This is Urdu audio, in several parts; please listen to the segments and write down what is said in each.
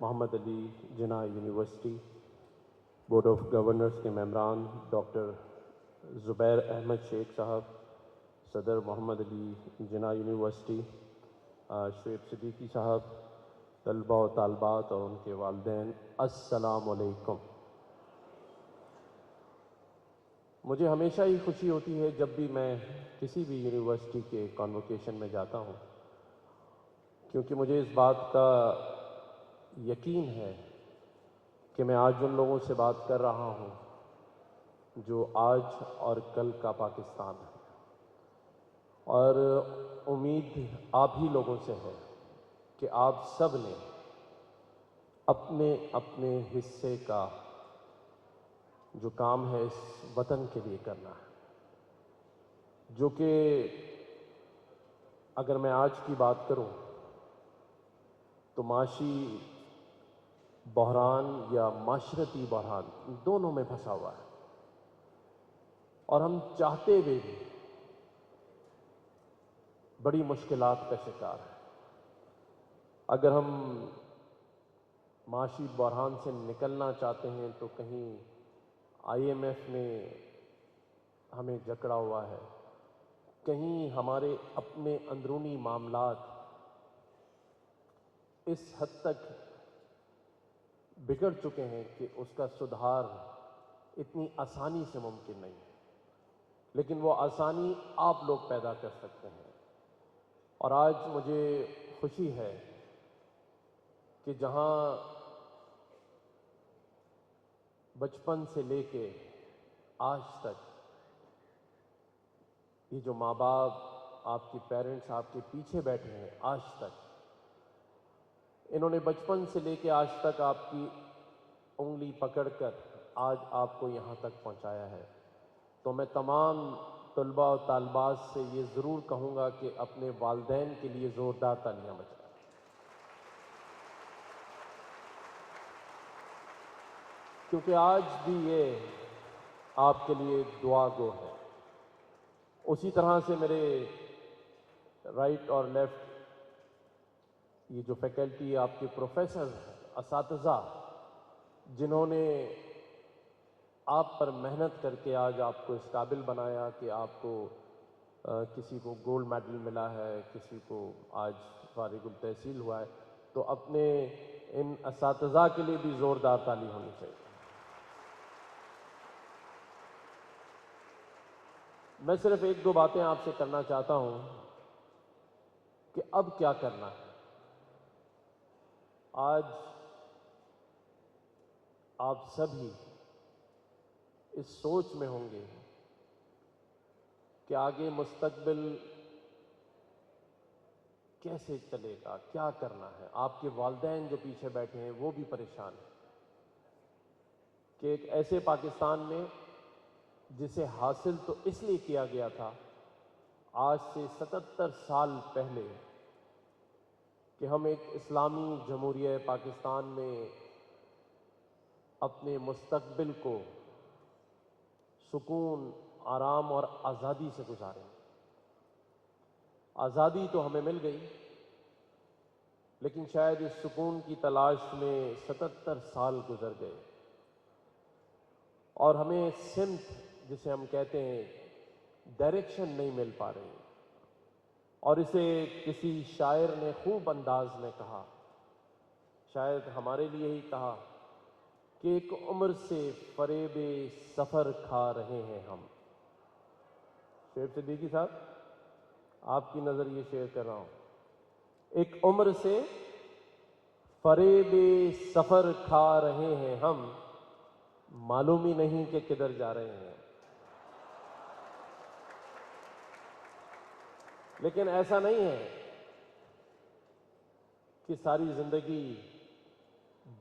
Muhammad Ali Jinnah university, board of governors کے ممبران ڈاکٹر زبیر احمد شیخ صاحب، صدر محمد علی جناح یونیورسٹی شعیب صدیقی صاحب، طلباء و طالبات اور ان کے والدین، السلام علیکم۔ مجھے ہمیشہ ہی خوشی ہوتی ہے جب بھی میں کسی بھی یونیورسٹی کے کانوکیشن میں جاتا ہوں، کیونکہ مجھے اس بات کا یقین ہے کہ میں آج ان لوگوں سے بات کر رہا ہوں جو آج اور کل کا پاکستان ہے، اور امید آپ ہی لوگوں سے ہے کہ آپ سب نے اپنے اپنے حصے کا جو کام ہے اس وطن کے لیے کرنا ہے، جو کہ اگر میں آج کی بات کروں تو معاشی بحران یا معاشرتی بحران دونوں میں پھنسا ہوا ہے، اور ہم چاہتے ہوئے بھی بڑی مشکلات کا شکار ہیں۔ اگر ہم معاشی بحران سے نکلنا چاہتے ہیں تو کہیں IMF نے ہمیں جکڑا ہوا ہے، کہیں ہمارے اپنے اندرونی معاملات اس حد تک بگڑ چکے ہیں کہ اس کا سدھار اتنی آسانی سے ممکن نہیں ہے، لیکن وہ آسانی آپ لوگ پیدا کر سکتے ہیں۔ اور آج مجھے خوشی ہے کہ جہاں بچپن سے لے کے آج تک یہ جو ماں باپ، آپ کی پیرنٹس آپ کے پیچھے بیٹھے ہیں، آج تک انہوں نے بچپن سے لے کے آج تک آپ کی انگلی پکڑ کر آج آپ کو یہاں تک پہنچایا ہے، تو میں تمام طلباء و طالبات سے یہ ضرور کہوں گا کہ اپنے والدین کے لیے زوردار تالیاں بجائیں، کیونکہ آج بھی یہ آپ کے لیے دعا گو ہے۔ اسی طرح سے میرے رائٹ اور لیفٹ یہ جو فیکلٹی، آپ کے پروفیسر، اساتذہ، جنہوں نے آپ پر محنت کر کے آج آپ کو اس قابل بنایا کہ آپ کو کسی کو گولڈ میڈل ملا ہے، کسی کو آج فارغ التحصیل ہوا ہے، تو اپنے ان اساتذہ کے لیے بھی زوردار تالی ہونی چاہیے۔ میں صرف ایک دو باتیں آپ سے کرنا چاہتا ہوں کہ اب کیا کرنا ہے۔ آج آپ سبھی اس سوچ میں ہوں گے کہ آگے مستقبل کیسے چلے گا، کیا کرنا ہے۔ آپ کے والدین جو پیچھے بیٹھے ہیں وہ بھی پریشان ہیں کہ ایک ایسے پاکستان میں جسے حاصل تو اس لیے کیا گیا تھا آج سے 77 سال پہلے کہ ہم ایک اسلامی جمہوریہ پاکستان میں اپنے مستقبل کو سکون، آرام اور آزادی سے گزاریں۔ آزادی تو ہمیں مل گئی، لیکن شاید اس سکون کی تلاش میں 77 سال گزر گئے، اور ہمیں سمت جسے ہم کہتے ہیں ڈائریکشن نہیں مل پا رہی۔ اور اسے کسی شاعر نے خوب انداز میں کہا، شاید ہمارے لیے ہی کہا، کہ ایک عمر سے فریب سفر کھا رہے ہیں ہم۔ شعیب صدیقی صاحب، آپ کی نظر یہ شیئر کر رہا ہوں۔ ایک عمر سے فریب سفر کھا رہے ہیں ہم، معلوم ہی نہیں کہ کدھر جا رہے ہیں۔ لیکن ایسا نہیں ہے کہ ساری زندگی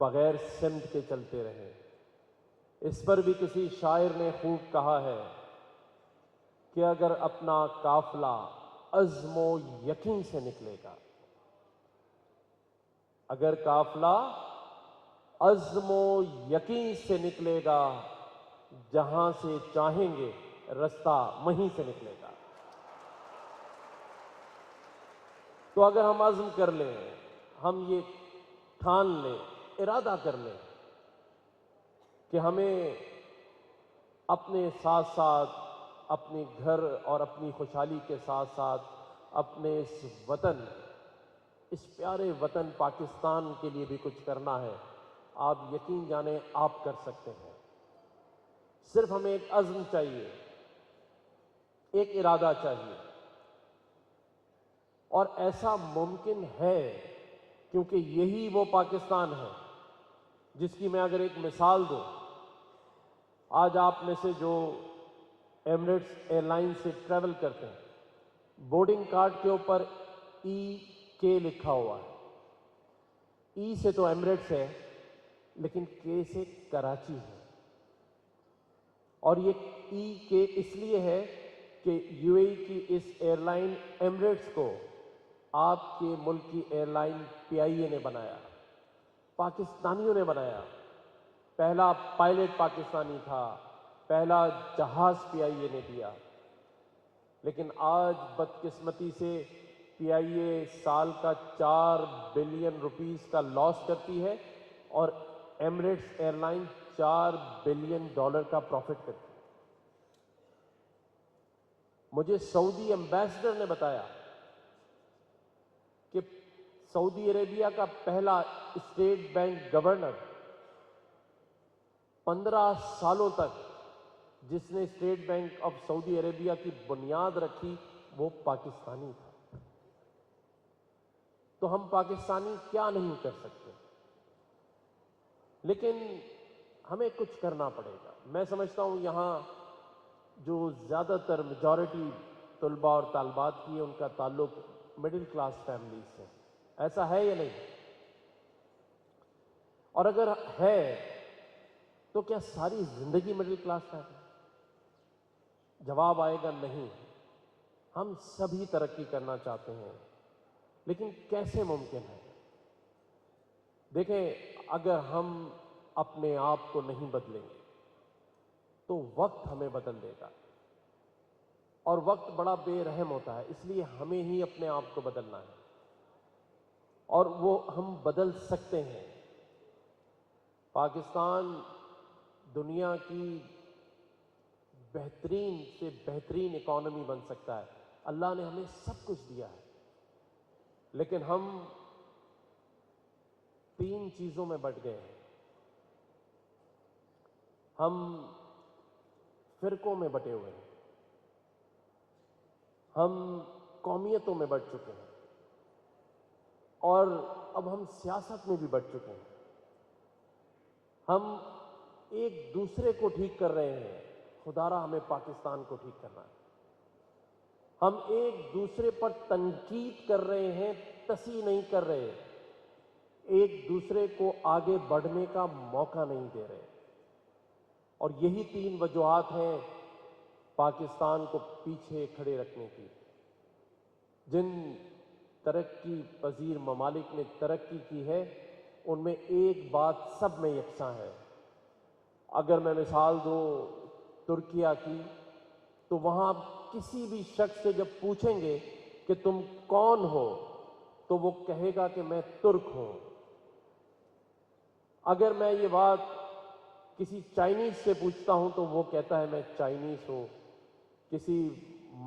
بغیر سمت کے چلتے رہے۔ اس پر بھی کسی شاعر نے خوب کہا ہے کہ اگر اپنا قافلہ عزم و یقین سے نکلے گا، اگر قافلہ عزم و یقین سے نکلے گا، جہاں سے چاہیں گے رستہ وہیں سے نکلے گا۔ تو اگر ہم عزم کر لیں، ہم یہ ٹھان لیں ارادہ کر لیں کہ ہمیں اپنے ساتھ ساتھ اپنے گھر اور اپنی خوشحالی کے ساتھ ساتھ اپنے اس وطن، اس پیارے وطن پاکستان کے لیے بھی کچھ کرنا ہے، آپ یقین جانیں آپ کر سکتے ہیں۔ صرف ہمیں ایک عزم چاہیے، ایک ارادہ چاہیے، اور ایسا ممکن ہے کیونکہ یہی وہ پاکستان ہے جس کی میں اگر ایک مثال دوں، آج آپ میں سے جو ایمریٹس ایئر لائن سے ٹریول کرتے ہیں، بورڈنگ کارڈ کے اوپر EK لکھا ہوا ہے۔ ای سے تو ایمریٹس ہے، لیکن کے سے کراچی ہے، اور یہ EK اس لیے ہے کہ UAE کی اس ایئر لائن ایمریٹس کو آپ کے ملک کی ایئر لائن PIA نے بنایا، پاکستانیوں نے بنایا۔ پہلا پائلٹ پاکستانی تھا، پہلا جہاز PIA نے دیا، لیکن آج بدقسمتی سے PIA سال کا 4 بلین روپیز کا لاس کرتی ہے اور ایمریٹس ایئر لائن $4 بلین کا پروفٹ کرتی ہے۔ مجھے سعودی ایمبیسڈر نے بتایا کہ سعودی عربیہ کا پہلا اسٹیٹ بینک گورنر 15 سالوں تک جس نے state bank of Saudi Arabia کی بنیاد رکھی وہ پاکستانی تھا۔ تو ہم پاکستانی کیا نہیں کر سکتے، لیکن ہمیں کچھ کرنا پڑے گا۔ میں سمجھتا ہوں یہاں جو زیادہ تر میجورٹی طلباء اور طالبات کی ہے ان کا تعلق مڈل کلاس فیملیز سے، ایسا ہے یا نہیں؟ اور اگر ہے تو کیا ساری زندگی مڈل کلاس فیملی؟ جواب آئے گا نہیں۔ ہم سبھی ترقی کرنا چاہتے ہیں، لیکن کیسے ممکن ہے؟ دیکھیں، اگر ہم اپنے آپ کو نہیں بدلیں گے تو وقت ہمیں بدل دے گا، اور وقت بڑا بے رحم ہوتا ہے، اس لیے ہمیں ہی اپنے آپ کو بدلنا ہے، اور وہ ہم بدل سکتے ہیں۔ پاکستان دنیا کی بہترین سے بہترین اکانومی بن سکتا ہے۔ اللہ نے ہمیں سب کچھ دیا ہے، لیکن ہم 3 چیزوں میں بٹ گئے ہیں۔ ہم فرقوں میں بٹے ہوئے ہیں، ہم قومیتوں میں بٹ چکے ہیں، اور اب ہم سیاست میں بھی بٹ چکے ہیں۔ ہم ایک دوسرے کو ٹھیک کر رہے ہیں، خدا را ہمیں پاکستان کو ٹھیک کرنا ہے۔ ہم ایک دوسرے پر تنقید کر رہے ہیں، تصحیح نہیں کر رہے، ایک دوسرے کو آگے بڑھنے کا موقع نہیں دے رہے، اور یہی 3 وجوہات ہیں پاکستان کو پیچھے کھڑے رکھنے کی۔ جن ترقی پذیر ممالک نے ترقی کی ہے ان میں ایک بات سب میں یکساں ہے۔ اگر میں مثال دوں ترکیہ کی، تو وہاں کسی بھی شخص سے جب پوچھیں گے کہ تم کون ہو تو وہ کہے گا کہ میں ترک ہوں۔ اگر میں یہ بات کسی چائنیز سے پوچھتا ہوں تو وہ کہتا ہے میں چائنیز ہوں، کسی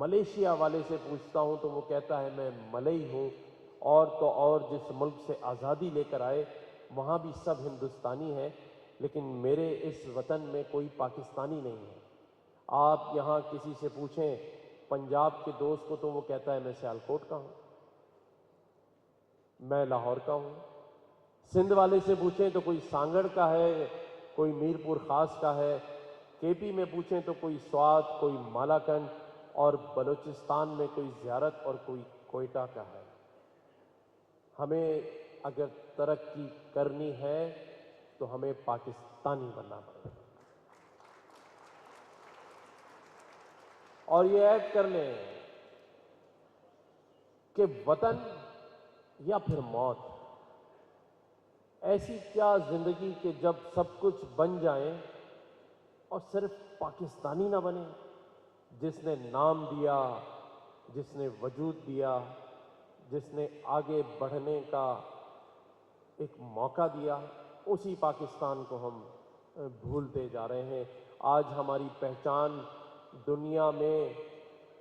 ملیشیا والے سے پوچھتا ہوں تو وہ کہتا ہے میں ملئی ہوں، اور تو اور جس ملک سے آزادی لے کر آئے وہاں بھی سب ہندوستانی ہیں، لیکن میرے اس وطن میں کوئی پاکستانی نہیں ہے۔ آپ یہاں کسی سے پوچھیں پنجاب کے دوست کو تو وہ کہتا ہے میں سیالکوٹ کا ہوں، میں لاہور کا ہوں۔ سندھ والے سے پوچھیں تو کوئی سانگڑ کا ہے، کوئی میر پور خاص کا ہے۔ KP میں پوچھیں تو کوئی سوات، کوئی مالاکنڈ، اور بلوچستان میں کوئی زیارت اور کوئی کوئٹہ کا ہے۔ ہمیں اگر ترقی کرنی ہے تو ہمیں پاکستانی بننا پڑے گا، اور یہ عہد کر لیں کہ وطن یا پھر موت۔ ایسی کیا زندگی کہ جب سب کچھ بن جائیں اور صرف پاکستانی نہ بنے؟ جس نے نام دیا، جس نے وجود دیا، جس نے آگے بڑھنے کا ایک موقع دیا، اسی پاکستان کو ہم بھولتے جا رہے ہیں۔ آج ہماری پہچان دنیا میں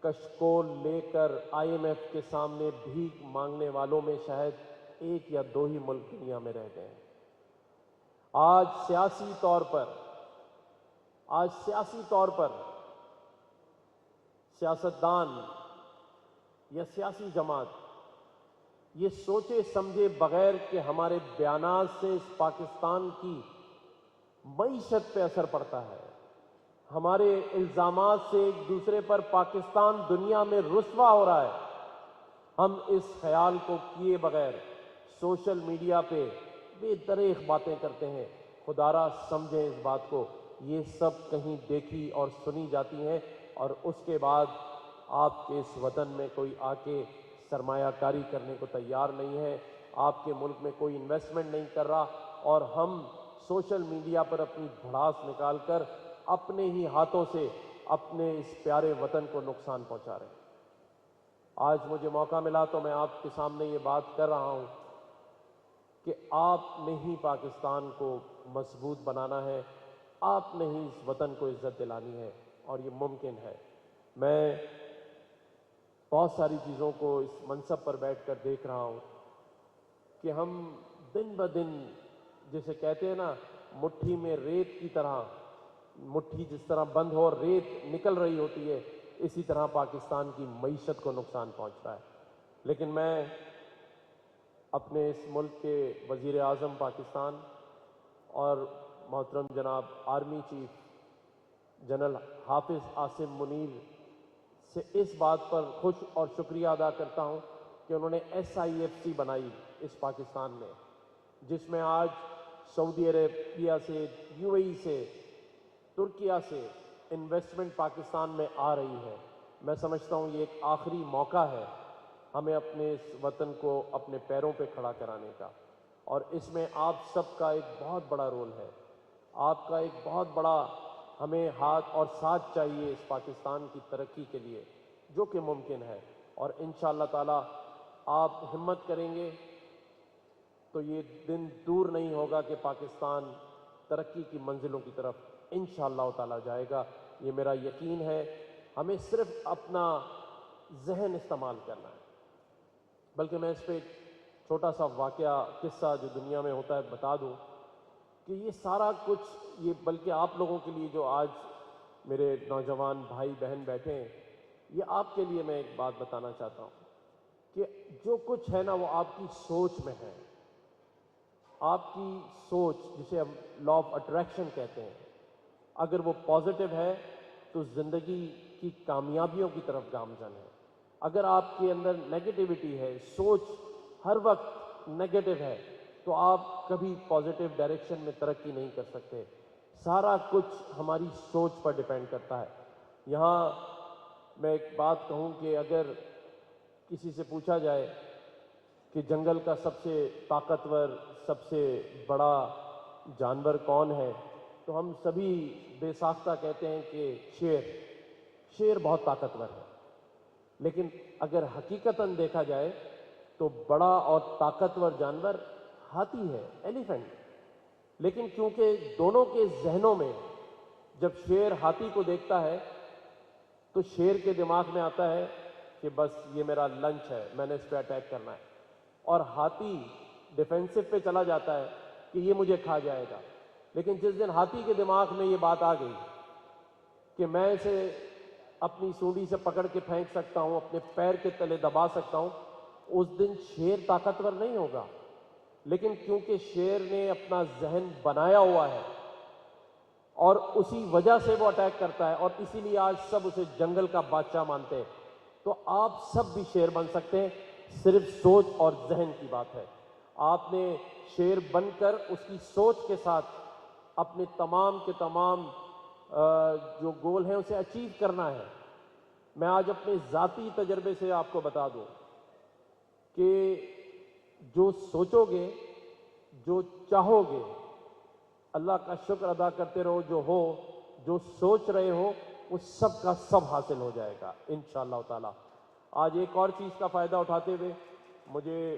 کشکول لے کر IMF کے سامنے بھیک مانگنے والوں میں شاید 1 یا 2 ہی ملک دنیا میں رہ گئے ہیں۔ آج سیاسی طور پر سیاستدان یا سیاسی جماعت یہ سوچے سمجھے بغیر کہ ہمارے بیانات سے اس پاکستان کی معیشت پہ اثر پڑتا ہے، ہمارے الزامات سے ایک دوسرے پر پاکستان دنیا میں رسوا ہو رہا ہے، ہم اس خیال کو کیے بغیر سوشل میڈیا پہ بے دریغ باتیں کرتے ہیں۔ خدا را سمجھیں اس بات کو، یہ سب کہیں دیکھی اور سنی جاتی ہیں، اور اس کے بعد آپ کے اس وطن میں کوئی آ کے سرمایہ کاری کرنے کو تیار نہیں ہے، آپ کے ملک میں کوئی انویسٹمنٹ نہیں کر رہا، اور ہم سوشل میڈیا پر اپنی بھڑاس نکال کر اپنے ہی ہاتھوں سے اپنے اس پیارے وطن کو نقصان پہنچا رہے ہیں۔ آج مجھے موقع ملا تو میں آپ کے سامنے یہ بات کر رہا ہوں کہ آپ نے ہی پاکستان کو مضبوط بنانا ہے، آپ نے ہی اس وطن کو عزت دلانی ہے، اور یہ ممکن ہے۔ میں بہت ساری چیزوں کو اس منصب پر بیٹھ کر دیکھ رہا ہوں کہ ہم دن بدن جسے کہتے ہیں نا مٹھی میں ریت کی طرح، مٹھی جس طرح بند ہو اور ریت نکل رہی ہوتی ہے، اسی طرح پاکستان کی معیشت کو نقصان پہنچ رہا ہے۔ لیکن میں اپنے اس ملک کے وزیر اعظم پاکستان اور محترم جناب آرمی چیف جنرل حافظ عاصم منیر سے اس بات پر خوش اور شکریہ ادا کرتا ہوں کہ انہوں نے SIFC بنائی اس پاکستان میں، جس میں آج سعودی عربیہ سے، UAE سے، ترکیہ سے انویسٹمنٹ پاکستان میں آ رہی ہے۔ میں سمجھتا ہوں یہ ایک آخری موقع ہے ہمیں اپنے اس وطن کو اپنے پیروں پہ کھڑا کرانے کا، اور اس میں آپ سب کا ایک بہت بڑا رول ہے، آپ کا ایک بہت بڑا ہمیں ہاتھ اور ساتھ چاہیے اس پاکستان کی ترقی کے لیے، جو کہ ممکن ہے، اور انشاءاللہ تعالی آپ ہمت کریں گے تو یہ دن دور نہیں ہوگا کہ پاکستان ترقی کی منزلوں کی طرف انشاءاللہ تعالی جائے گا۔ یہ میرا یقین ہے۔ ہمیں صرف اپنا ذہن استعمال کرنا ہے۔ بلکہ میں اس پہ ایک چھوٹا سا واقعہ قصہ جو دنیا میں ہوتا ہے بتا دوں کہ یہ سارا کچھ، یہ بلکہ آپ لوگوں کے لیے جو آج میرے نوجوان بھائی بہن بیٹھے ہیں، یہ آپ کے لیے میں ایک بات بتانا چاہتا ہوں کہ جو کچھ ہے نا وہ آپ کی سوچ میں ہے۔ آپ کی سوچ، جسے ہم لا آف اٹریکشن کہتے ہیں، اگر وہ پازیٹیو ہے تو زندگی کی کامیابیوں کی طرف گامزن ہے۔ اگر آپ کے اندر نیگیٹیوٹی ہے، سوچ ہر وقت نیگیٹو ہے، تو آپ کبھی پازیٹیو ڈائریکشن میں ترقی نہیں کر سکتے۔ سارا کچھ ہماری سوچ پر ڈیپینڈ کرتا ہے۔ یہاں میں ایک بات کہوں کہ اگر کسی سے پوچھا جائے کہ جنگل کا سب سے طاقتور، سب سے بڑا جانور کون ہے، تو ہم سبھی بے ساختہ کہتے ہیں کہ شیر بہت طاقتور ہے۔ لیکن اگر حقیقتاً دیکھا جائے تو بڑا اور طاقتور جانور ہاتھی ہے، ایلیفنٹ۔ لیکن کیونکہ دونوں کے ذہنوں میں جب شیر ہاتھی کو دیکھتا ہے تو شیر کے دماغ میں آتا ہے کہ بس یہ میرا لنچ ہے، میں نے اس پہ اٹیک کرنا ہے، اور ہاتھی ڈیفینسو پہ چلا جاتا ہے کہ یہ مجھے کھا جائے گا۔ لیکن جس دن ہاتھی کے دماغ میں یہ بات آ گئی کہ میں اسے اپنی سونڈی سے پکڑ کے پھینک سکتا ہوں، اپنے پیر کے تلے دبا سکتا ہوں، اس دن شیر طاقتور نہیں ہوگا۔ لیکن کیونکہ شیر نے اپنا ذہن بنایا ہوا ہے اور اسی وجہ سے وہ اٹیک کرتا ہے، اور اسی لیے آج سب اسے جنگل کا بادشاہ مانتے ہیں۔ تو آپ سب بھی شیر بن سکتے ہیں، صرف سوچ اور ذہن کی بات ہے۔ آپ نے شیر بن کر اس کی سوچ کے ساتھ اپنے تمام کے تمام جو گول ہیں اسے اچیو کرنا ہے۔ میں آج اپنے ذاتی تجربے سے آپ کو بتا دوں کہ جو سوچو گے، جو چاہو گے، اللہ کا شکر ادا کرتے رہو، جو سوچ رہے ہو وہ سب کا سب حاصل ہو جائے گا انشاءاللہ تعالی۔ آج ایک اور چیز کا فائدہ اٹھاتے ہوئے مجھے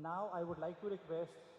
Now I would like to request